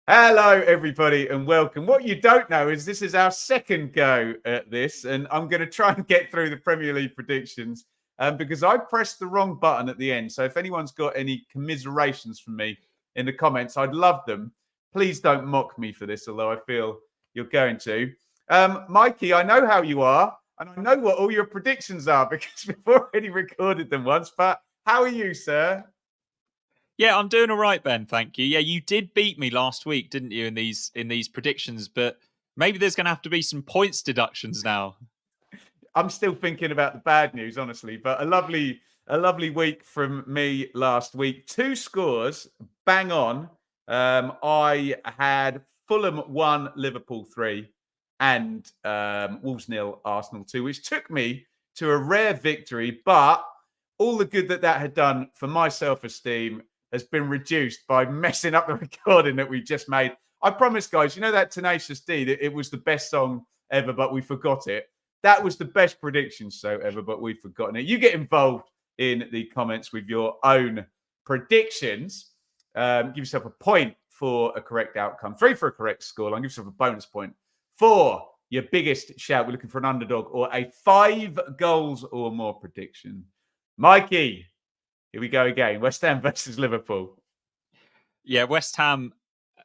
Hello, everybody, and welcome. What you don't know is this is our second go at this, and I'm going to try and get through the Premier League predictions because I pressed the wrong button at the end. So if anyone's got any commiserations from me in the comments, I'd love them. Please don't mock me for this, although I feel you're going to. Mikey, I know how you are, and I know what all your predictions are because we've already recorded them once. But how are you, sir? Yeah, I'm doing all right, Ben. Thank you. Yeah, you did beat me last week, didn't you, in these predictions? But maybe there's going to have to be some points deductions now. I'm still thinking about the bad news, honestly, but a lovely week from me last week. Two scores, bang on. I had Fulham 1, Liverpool 3, and Wolves 0, Arsenal 2, which took me to a rare victory. But all the good that had done for my self-esteem has been reduced by messing up the recording that we just made. I promise, guys, you know that Tenacious D, that it was the best song ever, but we forgot it. That was the best prediction show ever, but we've forgotten it. You get involved in the comments with your own predictions. Give yourself a point for a correct outcome, 3 for a correct scoreline. Give yourself a bonus point for your biggest shout. We're looking for an underdog or a 5 goals or more prediction. Mikey, here we go again. West Ham versus Liverpool. Yeah, West Ham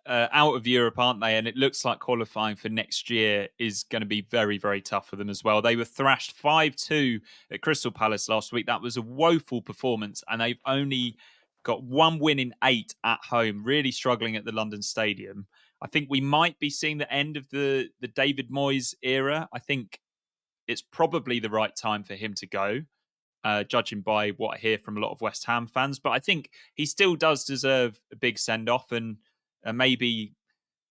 out of Europe, aren't they? And it looks like qualifying for next year is going to be very, very tough for them as well. They were thrashed 5-2 at Crystal Palace last week. That was a woeful performance, and they've only got one win in 8 at home, really struggling at the London Stadium. I think we might be seeing the end of the David Moyes era. I think it's probably the right time for him to go. Judging by what I hear from a lot of West Ham fans. But I think he still does deserve a big send off, and maybe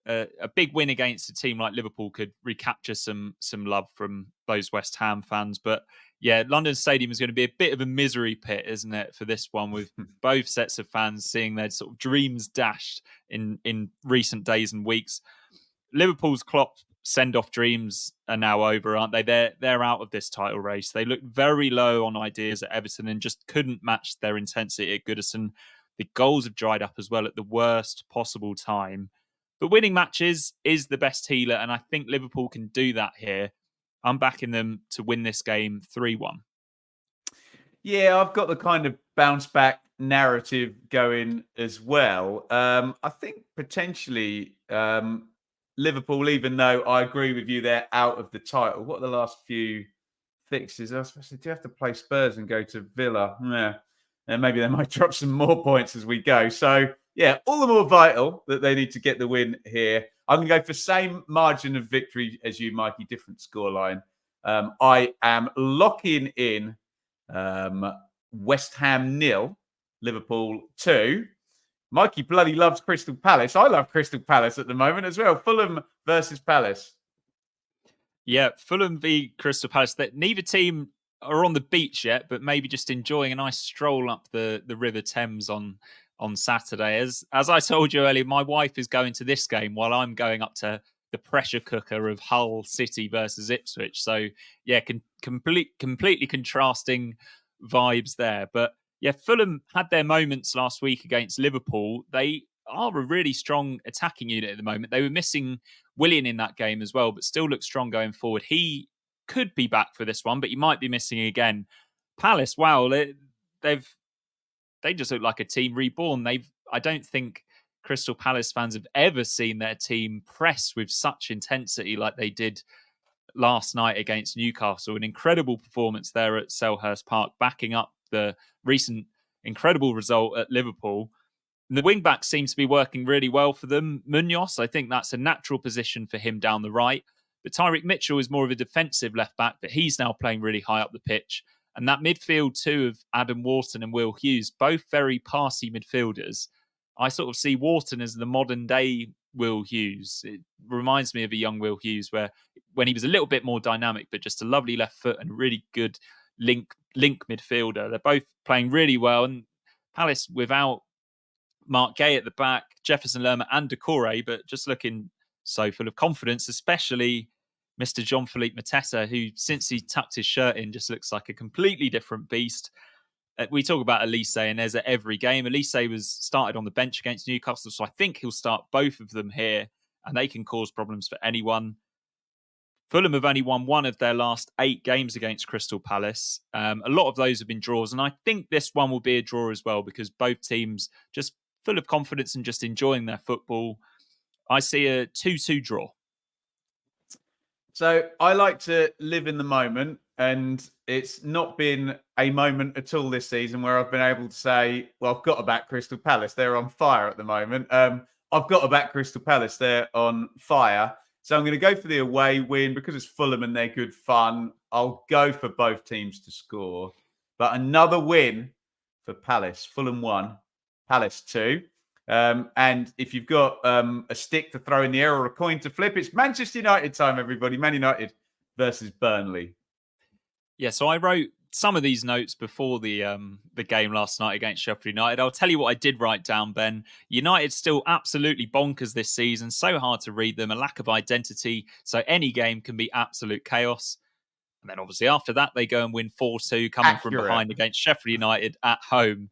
a big win against a team like Liverpool could recapture some love from those West Ham fans. But yeah, London Stadium is going to be a bit of a misery pit, isn't it, for this one, with both sets of fans seeing their sort of dreams dashed in recent days and weeks. Liverpool's Klopp send-off dreams are now over, aren't they? They're out of this title race. They looked very low on ideas at Everton and just couldn't match their intensity at Goodison. The goals have dried up as well at the worst possible time. But winning matches is the best healer, and I think Liverpool can do that here. I'm backing them to win this game 3-1. Yeah, I've got the kind of bounce back narrative going as well. I think potentially Liverpool, even though I agree with you, they're out of the title. What are the last few fixtures? I suppose they do have to play Spurs and go to Villa. Yeah. And maybe they might drop some more points as we go. So, yeah, all the more vital that they need to get the win here. I'm going to go for same margin of victory as you, Mikey, different scoreline. I am locking in West Ham 0, Liverpool 2. Mikey bloody loves Crystal Palace. I love Crystal Palace at the moment as well. Fulham versus Palace. Yeah, Fulham v Crystal Palace. That neither team are on the beach yet, but maybe just enjoying a nice stroll up the River Thames on Saturday. As I told you earlier, my wife is going to this game while I'm going up to the pressure cooker of Hull City versus Ipswich. So yeah, completely contrasting vibes there. But yeah, Fulham had their moments last week against Liverpool. They are a really strong attacking unit at the moment. They were missing Willian in that game as well, but still looks strong going forward. He could be back for this one, but he might be missing again. Palace, wow, they just look like a team reborn. I don't think Crystal Palace fans have ever seen their team press with such intensity like they did last night against Newcastle. An incredible performance there at Selhurst Park, backing up the recent incredible result at Liverpool. And the wing back seems to be working really well for them. Munoz, I think that's a natural position for him down the right. But Tyreek Mitchell is more of a defensive left back, but he's now playing really high up the pitch. And that midfield too of Adam Wharton and Will Hughes, both very passy midfielders. I sort of see Wharton as the modern day Will Hughes. It reminds me of a young Will Hughes where when he was a little bit more dynamic, but just a lovely left foot and really good link midfielder. They're both playing really well. And Palace without Mark Gay at the back, Jefferson Lerma and Decore, but just looking so full of confidence, especially Mr. Jean-Philippe Mateta, who, since he tucked his shirt in, just looks like a completely different beast. we talk about Elise and Eze at every game. Elise was started on the bench against Newcastle, so I think he'll start both of them here, and they can cause problems for anyone. Fulham have only won one of their last 8 games against Crystal Palace. A lot of those have been draws, and I think this one will be a draw as well because both teams just full of confidence and just enjoying their football. I see a 2-2 draw. So I like to live in the moment, and it's not been a moment at all this season where I've been able to say, well, I've got to back Crystal Palace. They're on fire at the moment. I've got to back Crystal Palace. They're on fire. So I'm going to go for the away win because it's Fulham and they're good fun. I'll go for both teams to score. But another win for Palace. Fulham 1, Palace 2. And if you've got a stick to throw in the air or a coin to flip, it's Manchester United time, everybody. Man United versus Burnley. Yeah, so I wrote some of these notes before the game last night against Sheffield United. I'll tell you what I did write down, Ben. United still absolutely bonkers this season. So hard to read them, a lack of identity. So any game can be absolute chaos. And then obviously after that, they go and win 4-2, coming from behind against Sheffield United at home.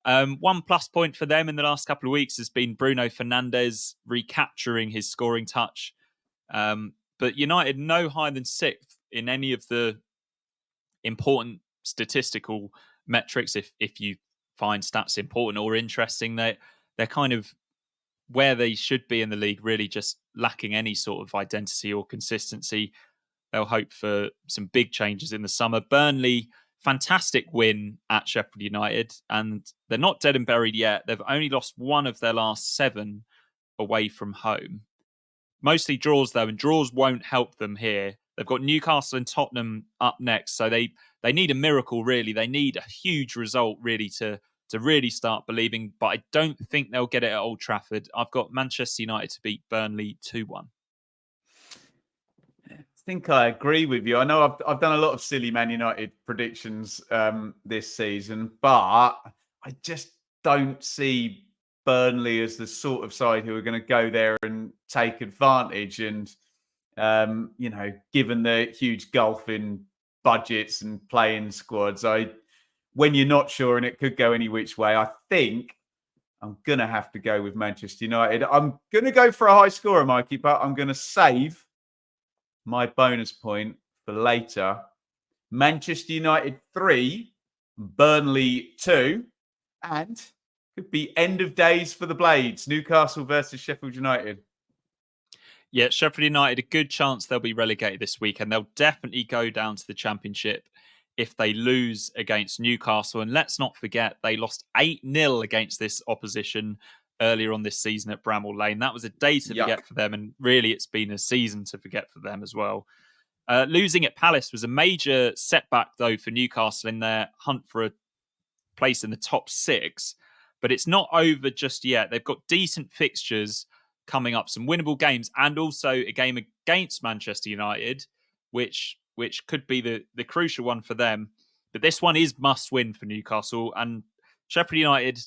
One plus point for them in the last couple of weeks has been Bruno Fernandes recapturing his scoring touch. But United no higher than 6th in any of the important statistical metrics. If you find stats important or interesting, they're kind of where they should be in the league, really just lacking any sort of identity or consistency. They'll hope for some big changes in the summer. Burnley, fantastic win at Sheffield United, and they're not dead and buried yet. They've only lost one of their last 7 away from home. Mostly draws, though, and draws won't help them here. They've got Newcastle and Tottenham up next, so they need a miracle, really. They need a huge result, really, to really start believing, but I don't think they'll get it at Old Trafford. I've got Manchester United to beat Burnley 2-1. I think I agree with you. I know I've done a lot of silly Man United predictions this season, but I just don't see Burnley as the sort of side who are going to go there and take advantage. And, given the huge gulf in budgets and playing squads, when you're not sure and it could go any which way, I think I'm going to have to go with Manchester United. I'm going to go for a high scorer, Mikey, but I'm going to save my bonus point for later. Manchester United 3, Burnley 2, and could be end of days for the Blades. Newcastle versus Sheffield United. Yeah, Sheffield United, a good chance they'll be relegated this week, and they'll definitely go down to the Championship if they lose against Newcastle. And let's not forget, they lost 8-0 against this opposition earlier on this season at Bramall Lane. That was a day to forget for them, and really it's been a season to forget for them as well. Losing at Palace was a major setback, though, for Newcastle in their hunt for a place in the top 6. But it's not over just yet. They've got decent fixtures coming up, some winnable games, and also a game against Manchester United, which could be the crucial one for them. But this one is must win for Newcastle. And Sheffield United,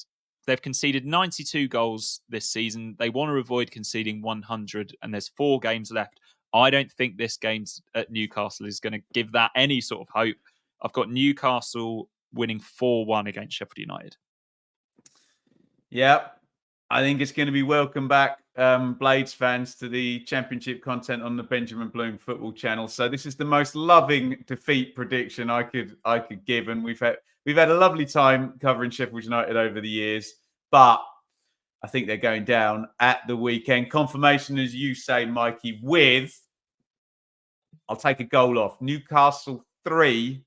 they've conceded 92 goals this season. They want to avoid conceding 100, and there's 4 games left. I don't think this game at Newcastle is going to give that any sort of hope. I've got Newcastle winning 4-1 against Sheffield United. Yeah, I think it's going to be welcome back, Blades fans, to the Championship content on the Benjamin Bloom Football Channel. So this is the most loving defeat prediction I could give, and we've had a lovely time covering Sheffield United over the years, but I think they're going down at the weekend. Confirmation, as you say, Mikey, with, I'll take a goal off, Newcastle 3,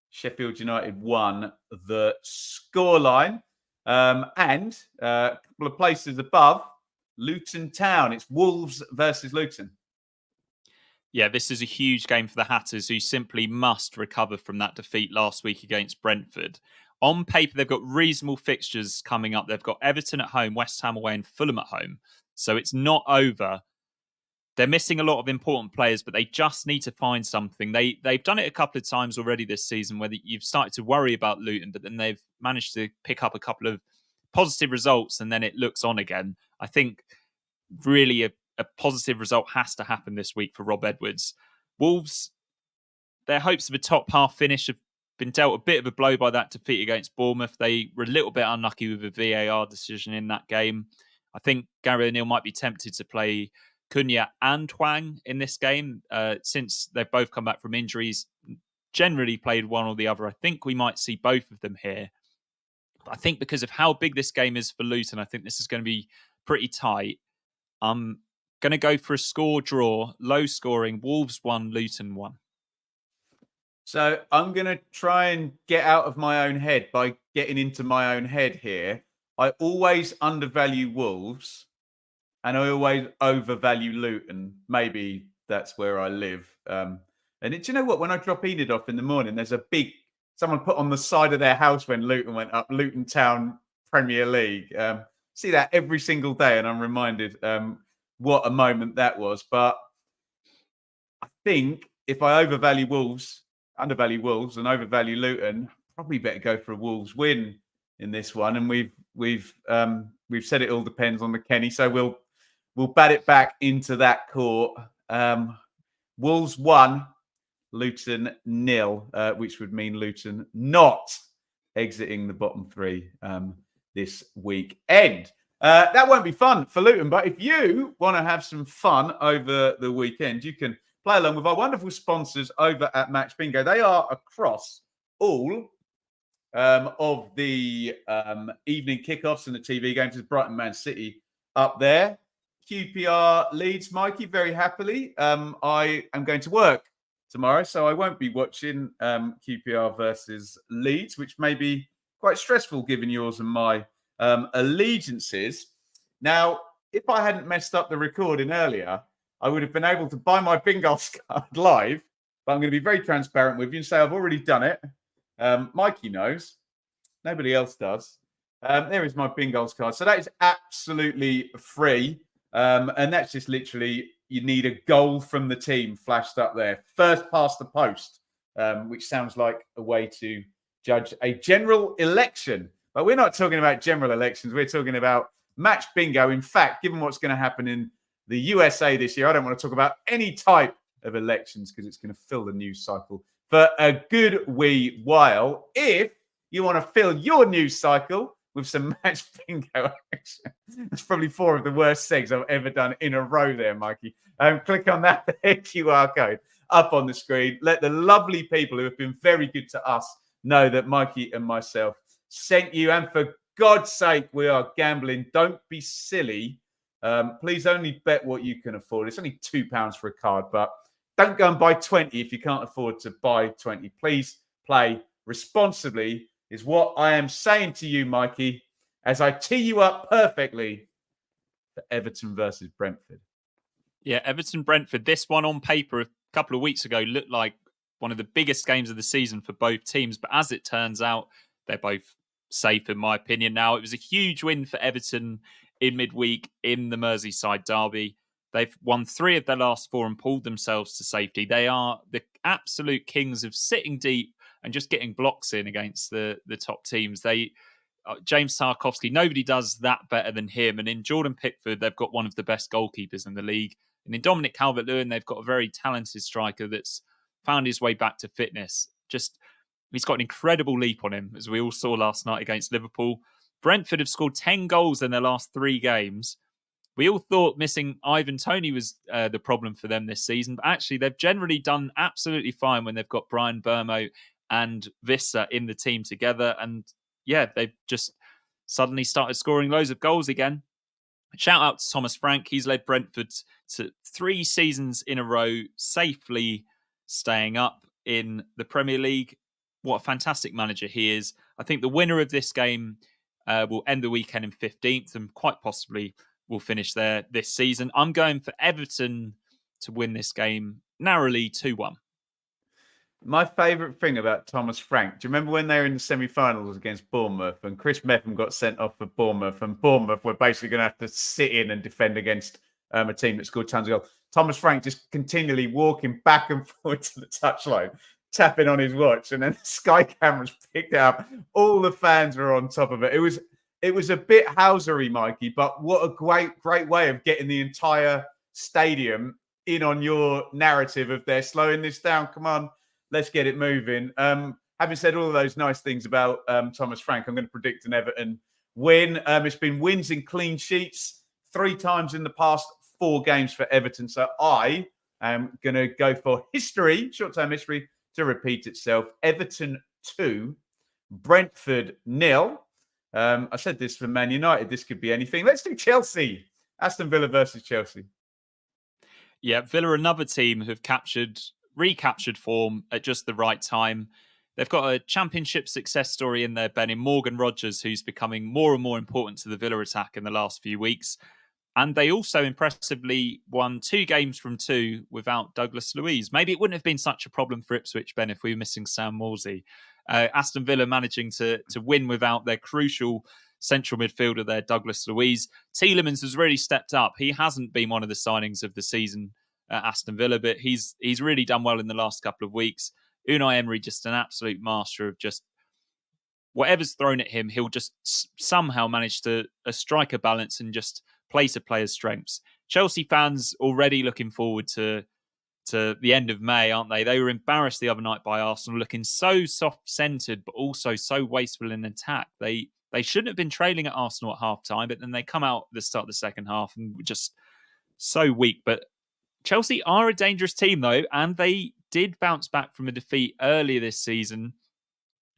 Sheffield United 1, the scoreline. And a couple of places above, Luton Town. It's Wolves versus Luton. Yeah, this is a huge game for the Hatters, who simply must recover from that defeat last week against Brentford. On paper, they've got reasonable fixtures coming up. They've got Everton at home, West Ham away, and Fulham at home. So it's not over. They're missing a lot of important players, but they just need to find something. They've done it a couple of times already this season, where you've started to worry about Luton, but then they've managed to pick up a couple of positive results, and then it looks on again. I think really a positive result has to happen this week for Rob Edwards. Wolves, their hopes of a top half finish have been dealt a bit of a blow by that defeat against Bournemouth. They were a little bit unlucky with a VAR decision in that game. I think Gary O'Neill might be tempted to play Cunha and Hwang in this game, since they've both come back from injuries, generally played one or the other. I think we might see both of them here. But I think because of how big this game is for Luton, I think this is going to be pretty tight. I'm going to go for a score draw, low scoring, Wolves 1, Luton 1. So I'm going to try and get out of my own head by getting into my own head here. I always undervalue Wolves and I always overvalue Luton. Maybe that's where I live. And do you know what? When I drop Enid off in the morning, there's a big, someone put on the side of their house when Luton went up, Luton Town Premier League. See that every single day. And I'm reminded what a moment that was. But I think if I undervalue Wolves and overvalue Luton, probably better go for a Wolves win in this one. And we've said it all depends on the Kenny, so we'll bat it back into that court. Wolves 1, Luton 0, which would mean Luton not exiting the bottom 3 this weekend. That won't be fun for Luton, but if you want to have some fun over the weekend, you can play along with our wonderful sponsors over at Match Bingo. They are across all of the evening kickoffs and the TV games. There's Brighton, Man City up there. QPR Leeds, Mikey, very happily. I am going to work tomorrow, so I won't be watching QPR versus Leeds, which may be quite stressful given yours and my allegiances. Now, if I hadn't messed up the recording earlier, I would have been able to buy my bingo card live, but I'm going to be very transparent with you and say I've already done it. Mikey knows. Nobody else does. There is my bingo card. So that is absolutely free. And that's just literally, you need a goal from the team flashed up there. First past the post, which sounds like a way to judge a general election. But we're not talking about general elections. We're talking about match bingo. In fact, given what's going to happen in the USA this year, I don't want to talk about any type of elections because it's going to fill the news cycle for a good wee while. If you want to fill your news cycle with some match bingo action, that's probably 4 of the worst segs I've ever done in a row there, Mikey. Click on that QR code up on the screen. Let the lovely people who have been very good to us know that Mikey and myself sent you. And for God's sake, we are gambling. Don't be silly. Please only bet what you can afford. It's only £2 for a card, but don't go and buy 20 if you can't afford to buy 20. Please play responsibly is what I am saying to you, Mikey, as I tee you up perfectly for Everton versus Brentford. Yeah, Everton-Brentford. This one on paper a couple of weeks ago looked like one of the biggest games of the season for both teams. But as it turns out, they're both safe, in my opinion. Now, it was a huge win for Everton in midweek in the Merseyside derby. They've won 3 of their last 4 and pulled themselves to safety. They are the absolute kings of sitting deep and just getting blocks in against the top teams. James Tarkowski, nobody does that better than him. And in Jordan Pickford, they've got one of the best goalkeepers in the league. And in Dominic Calvert-Lewin, they've got a very talented striker that's found his way back to fitness. He's got an incredible leap on him, as we all saw last night against Liverpool. Brentford have scored 10 goals in their last 3 games. We all thought missing Ivan Toney was the problem for them this season, but actually they've generally done absolutely fine when they've got Brian Burmo and Vissa in the team together. And yeah, they've just suddenly started scoring loads of goals again. Shout out to Thomas Frank. He's led Brentford to 3 seasons in a row, safely staying up in the Premier League. What a fantastic manager he is. I think the winner of this game will end the weekend in 15th and quite possibly will finish there this season. I'm going for Everton to win this game narrowly 2-1. My favourite thing about Thomas Frank, do you remember when they were in the semi-finals against Bournemouth and Chris Metham got sent off for Bournemouth and Bournemouth were basically going to have to sit in and defend against a team that scored tons of goals? Thomas Frank just continually walking back and forward to the touchline, tapping on his watch, and then the Sky cameras picked it up. All the fans were on top of it. It was a bit Housery, Mikey, but what a great way of getting the entire stadium in on your narrative of they're slowing this down. Come on, let's get it moving. having said all of those nice things about Thomas Frank, I'm going to predict an Everton win. It's been wins and clean sheets 3 times in the past 4 games for Everton. So I am going to go for history, short-term history, to repeat itself. Everton 2, Brentford 0. I said this for Man United. This could be anything. Let's do Chelsea. Aston Villa versus Chelsea. Yeah, Villa, another team who've recaptured form at just the right time. They've got a championship success story in there, Ben, in Morgan Rogers, who's becoming more and more important to the Villa attack in the last few weeks. And they also impressively won 2 games from 2 without Douglas Luiz. Maybe it wouldn't have been such a problem for Ipswich, Ben, if we were missing Sam Morsey. Aston Villa managing to win without their crucial central midfielder there, Douglas Luiz. Tielemans has really stepped up. He hasn't been one of the signings of the season at Aston Villa, but he's really done well in the last couple of weeks. Unai Emery, just an absolute master of just whatever's thrown at him, he'll just somehow manage to strike a balance and just play to players' strengths. Chelsea fans already looking forward to the end of May, aren't they? They were embarrassed the other night by Arsenal, looking so soft-centred, but also so wasteful in attack. They shouldn't have been trailing at Arsenal at half-time, but then they come out at the start of the second half and were just so weak. But Chelsea are a dangerous team, though, and they did bounce back from a defeat earlier this season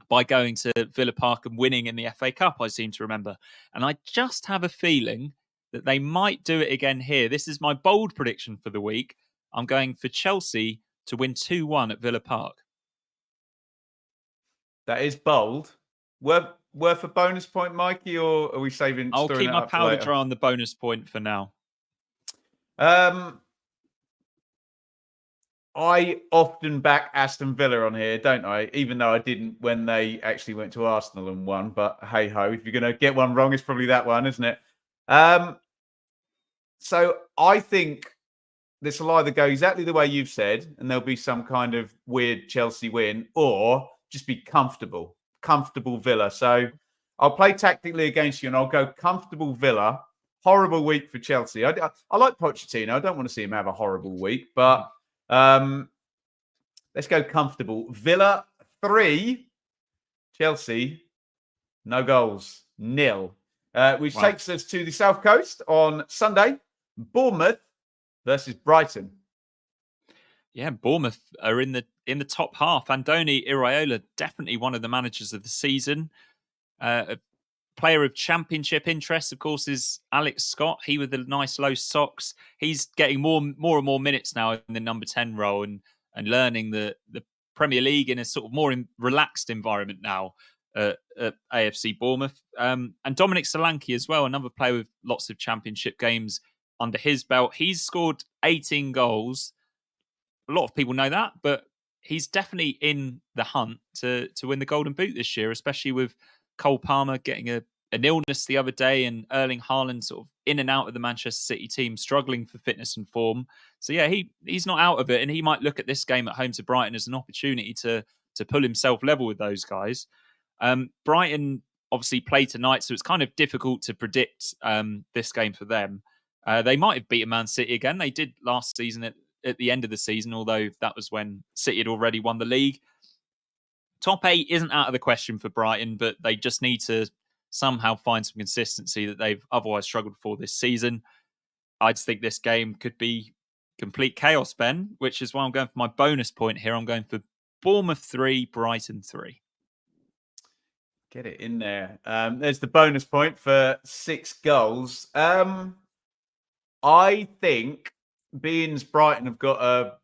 by going to Villa Park and winning in the FA Cup, I seem to remember. And I just have a feeling that they might do it again here. This is my bold prediction for the week. I'm going for Chelsea to win 2-1 at Villa Park. That is bold. Worth a bonus point, Mikey, or are we saving? I'll keep my powder dry on the bonus point for now. I often back Aston Villa on here, don't I? Even though I didn't when they actually went to Arsenal and won. But hey ho, if you're going to get one wrong, it's probably that one, isn't it? So I think this will either go exactly the way you've said, and there'll be some kind of weird Chelsea win, or just be comfortable Villa. So I'll play tactically against you, and I'll go comfortable Villa. Horrible week for Chelsea. I like Pochettino. I don't want to see him have a horrible week, but let's go comfortable. Villa 3, Chelsea no goals, 0. Which takes us to the South Coast on Sunday. Bournemouth versus Brighton. Yeah, Bournemouth are in the top half. Andoni Iraola, definitely one of the managers of the season. A player of championship interest, of course, is Alex Scott. He with the nice low socks. He's getting more and more minutes now in the number 10 role and learning the Premier League in a sort of more relaxed environment now at AFC Bournemouth. And Dominic Solanke as well, another player with lots of championship games under his belt. He's scored 18 goals. A lot of people know that, but he's definitely in the hunt to win the Golden Boot this year, especially with Cole Palmer getting an illness the other day and Erling Haaland sort of in and out of the Manchester City team, struggling for fitness and form. So yeah, he's not out of it, and he might look at this game at home to Brighton as an opportunity to pull himself level with those guys. Brighton obviously play tonight, so it's kind of difficult to predict this game for them. They might have beaten Man City again. They did last season at the end of the season, although that was when City had already won the league. Top 8 isn't out of the question for Brighton, but they just need to somehow find some consistency that they've otherwise struggled for this season. I just think this game could be complete chaos, Ben, which is why I'm going for my bonus point here. I'm going for Bournemouth 3, Brighton 3. Get it in there. There's the bonus point for 6 goals. I think being Brighton have got a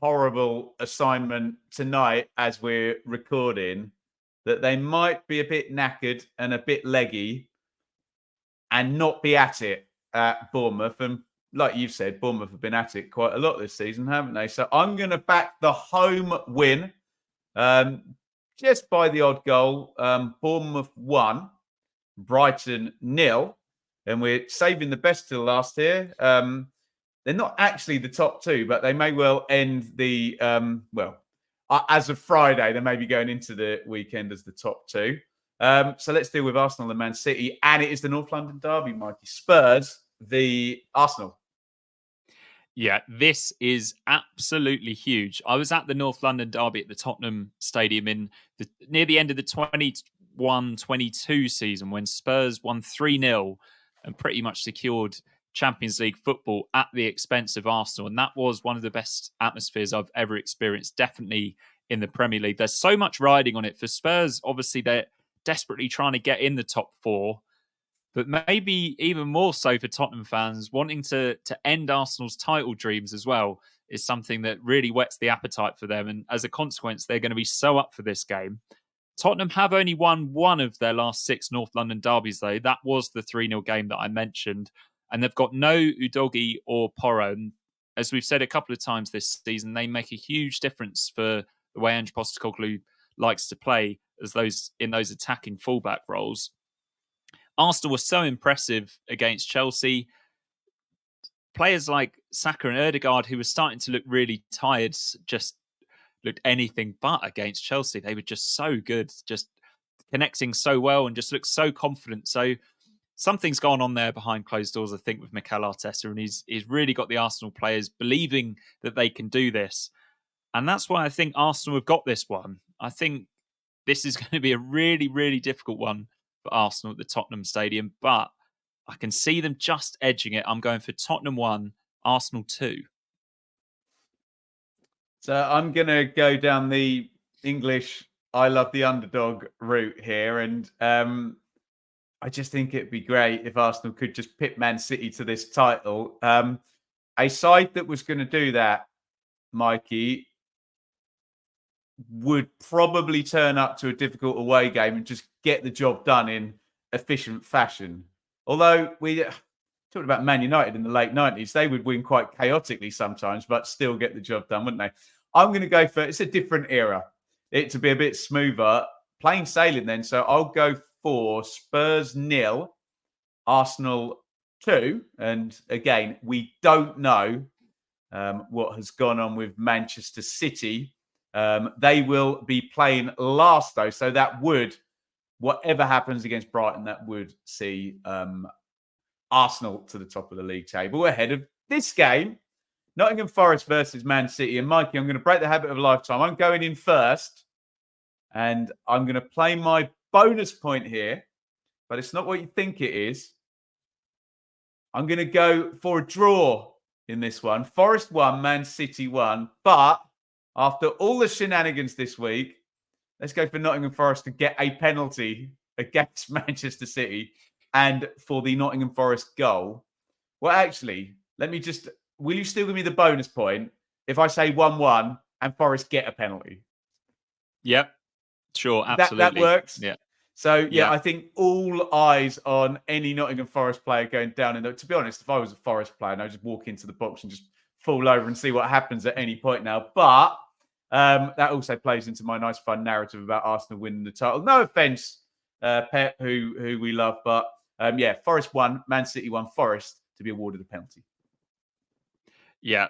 horrible assignment tonight as we're recording, that they might be a bit knackered and a bit leggy and not be at it at Bournemouth. And like you've said, Bournemouth have been at it quite a lot this season, haven't they? So I'm going to back the home win just by the odd goal. Bournemouth 1, Brighton 0. And we're saving the best till last here. They're not actually the top 2, but they may well end the, as of Friday, they may be going into the weekend as the top 2. So let's deal with Arsenal and Man City. And it is the North London derby, Mikey. Spurs, the Arsenal. Yeah, this is absolutely huge. I was at the North London derby at the Tottenham Stadium near the end of the 21-22 season when Spurs won 3-0 and pretty much secured Champions League football at the expense of Arsenal. And that was one of the best atmospheres I've ever experienced, definitely in the Premier League. There's so much riding on it. For Spurs, obviously, they're desperately trying to get in the top four. But maybe even more so for Tottenham fans, wanting to end Arsenal's title dreams as well is something that really whets the appetite for them. And as a consequence, they're going to be so up for this game. Tottenham have only won one of their last 6 North London derbies, though. That was the 3-0 game that I mentioned. And they've got no Udogie or Porro. And as we've said a couple of times this season, they make a huge difference for the way Ange Postecoglou likes to play as those attacking fullback roles. Arsenal was so impressive against Chelsea. Players like Saka and Ødegaard, who were starting to look really tired, just looked anything but against Chelsea. They were just so good, just connecting so well and just looked so confident. So something's gone on there behind closed doors, I think, with Mikel Arteta. And he's really got the Arsenal players believing that they can do this. And that's why I think Arsenal have got this one. I think this is going to be a really, really difficult one for Arsenal at the Tottenham Stadium, but I can see them just edging it. I'm going for Tottenham 1, Arsenal 2. So I'm going to go down the English, I love the underdog route here. And I just think it'd be great if Arsenal could just pit Man City to this title. A side that was going to do that, Mikey, would probably turn up to a difficult away game and just get the job done in efficient fashion. Although we talked about Man United in the late 90s, they would win quite chaotically sometimes, but still get the job done, wouldn't they? I'm going to go for, it's a different era. It to be a bit smoother, plain sailing then. So I'll go for Spurs 0, Arsenal 2. And again, we don't know what has gone on with Manchester City. They will be playing last, though. So that would, whatever happens against Brighton, that would see Arsenal to the top of the league table ahead of this game. Nottingham Forest versus Man City. And Mikey, I'm going to break the habit of a lifetime. I'm going in first. And I'm going to play my bonus point here. But it's not what you think it is. I'm going to go for a draw in this one. Forest 1, Man City 1. But after all the shenanigans this week, let's go for Nottingham Forest to get a penalty against Manchester City and for the Nottingham Forest goal. Well, actually, will you still give me the bonus point if I say 1-1 and Forest get a penalty? Yep, sure, absolutely. That works? Yeah. So, yeah, I think all eyes on any Nottingham Forest player going down. And to be honest, if I was a Forest player, I'd just walk into the box and just fall over and see what happens at any point now. But that also plays into my nice, fun narrative about Arsenal winning the title. No offence, Pep, who we love. But, Forest 1, Man City 1, Forest to be awarded a penalty. Yeah,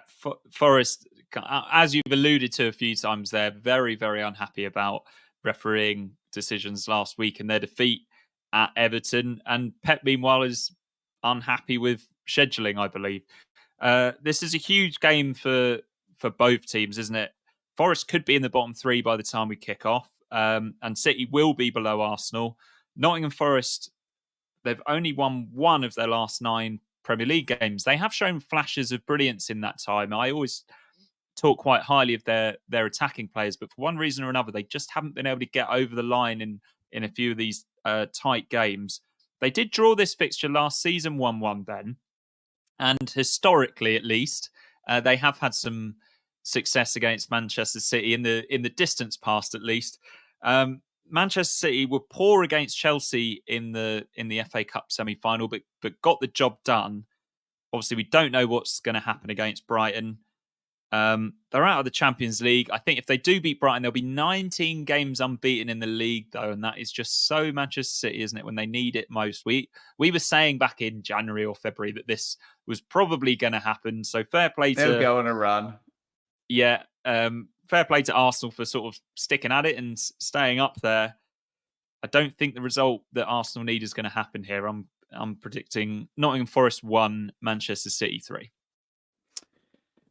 Forest, as you've alluded to a few times, they're very, very unhappy about refereeing decisions last week and their defeat at Everton. And Pep, meanwhile, is unhappy with scheduling, I believe. This is a huge game for both teams, isn't it? Forest could be in the bottom 3 by the time we kick off, and City will be below Arsenal. Nottingham Forest, they've only won one of their last 9 Premier League games. They have shown flashes of brilliance in that time. I always talk quite highly of their attacking players, but for one reason or another, they just haven't been able to get over the line in a few of these tight games. They did draw this fixture last season 1-1 then, and historically at least, they have had some success against Manchester City in the distance past at least. Manchester City were poor against Chelsea in the FA Cup semi-final, but got the job done. Obviously, we don't know what's going to happen against Brighton. They're out of the Champions League. I think if they do beat Brighton, there'll be 19 games unbeaten in the league, though, and that is just so Manchester City, isn't it, when they need it most? We were saying back in January or February that this was probably going to happen, so fair play to... They'll go on a run. Yeah, fair play to Arsenal for sort of sticking at it and staying up there. I don't think the result that Arsenal need is going to happen here. I'm predicting Nottingham Forest 1, Manchester City 3.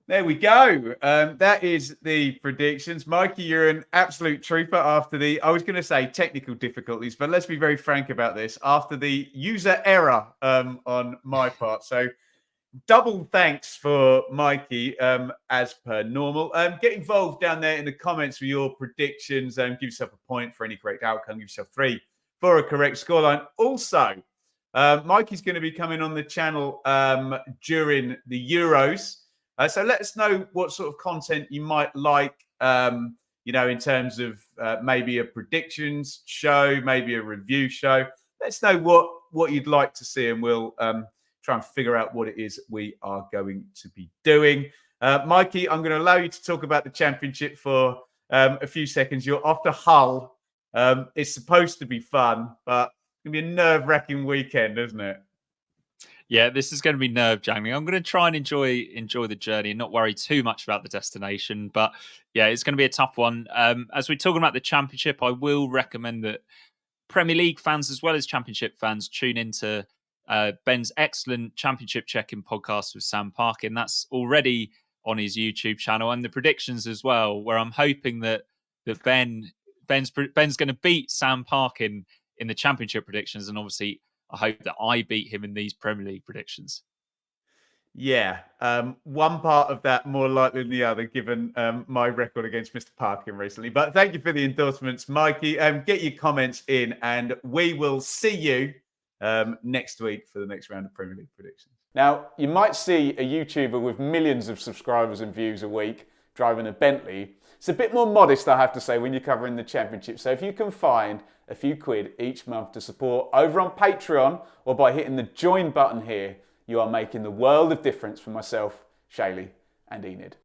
There we go. That is the predictions. Mikey, you're an absolute trooper after I was going to say technical difficulties, but let's be very frank about this. After the user error on my part. So double thanks for Mikey, as per normal. Get involved down there in the comments with your predictions. Give yourself a point for any correct outcome. Give yourself 3 for a correct scoreline. Also, Mikey's going to be coming on the channel during the Euros. So let us know what sort of content you might like, in terms of maybe a predictions show, maybe a review show. Let us know what you'd like to see, and we'll try and figure out what it is we are going to be doing. Mikey, I'm going to allow you to talk about the Championship for a few seconds. You're off to Hull. It's supposed to be fun, but it's going to be a nerve-wracking weekend, isn't it? Yeah, this is going to be nerve-jangling. I'm going to try and enjoy the journey and not worry too much about the destination. But yeah, it's going to be a tough one. As we're talking about the Championship, I will recommend that Premier League fans as well as Championship fans tune into Ben's excellent Championship check-in podcast with Sam Parkin. That's already on his YouTube channel, and the predictions as well, where I'm hoping that Ben's going to beat Sam Parkin in the Championship predictions, and obviously I hope that I beat him in these Premier League predictions. Yeah, one part of that more likely than the other, given my record against Mr. Parkin recently. But thank you for the endorsements, Mikey. Get your comments in, and we will see you next week for the next round of Premier League predictions. Now, you might see a YouTuber with millions of subscribers and views a week driving a Bentley. It's a bit more modest, I have to say, when you're covering the Championship. So if you can find a few quid each month to support over on Patreon or by hitting the join button here, you are making the world of difference for myself, Shaylee, and Enid.